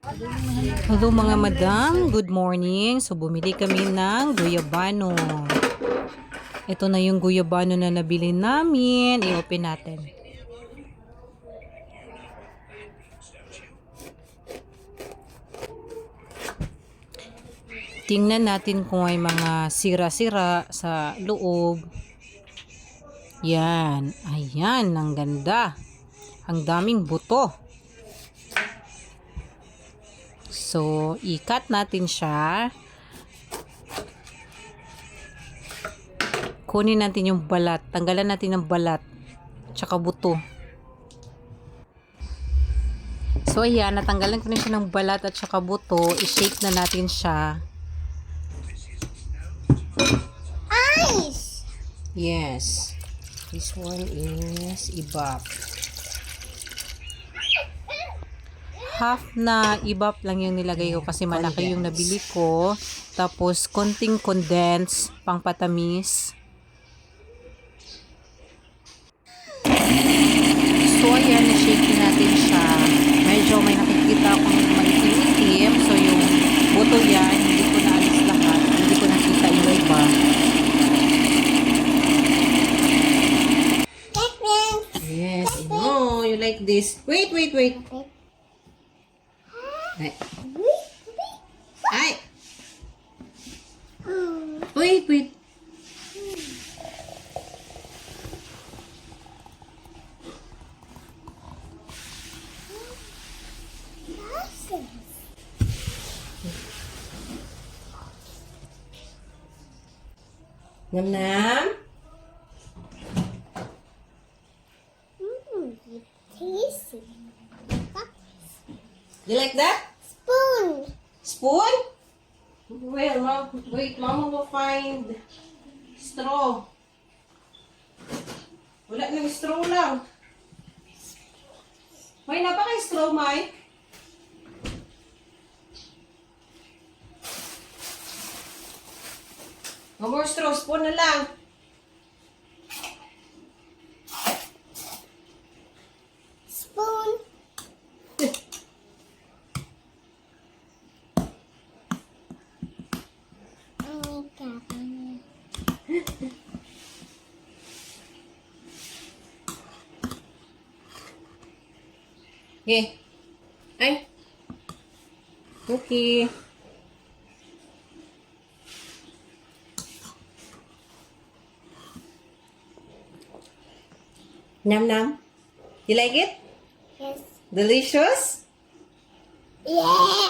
Hello mga madam, good morning. So bumili kami ng guyabano. Ito na yung guyabano na nabili namin. I-open natin. Tingnan natin kung may mga sira-sira sa loob. Yan. Ayan, ang ganda. Ang daming buto. So, i-cut natin siya. Kunin natin yung balat. Tanggalan natin ng balat. Tsaka buto. So, ayan. Natanggalan ko na siya ng balat at tsaka buto. I-shake na natin siya. Ice! Yes. This one is ibap. Half na ibap lang yung nilagay ko kasi malaki yung nabili ko. Tapos, konting condense, pang patamis. So, ayan, na-shake natin siya. Medyo may nakikita akong maitim-itim. So, yung buto yan, hindi ko naalis lahat. Hindi ko nakita yung iba. Yes, I know. You like this. Wait. Ay. Ay. Wait. Nam. Tasty. You like that? Spoon. Spoon? Well, wait, Mama will find straw. Wala nang straw lang. May napaka-straw, May. No more straw, spoon na lang. Spoon. Oh my God. Okay. Ay. Okay. Nam. You like it? Yes. Delicious? Yeah.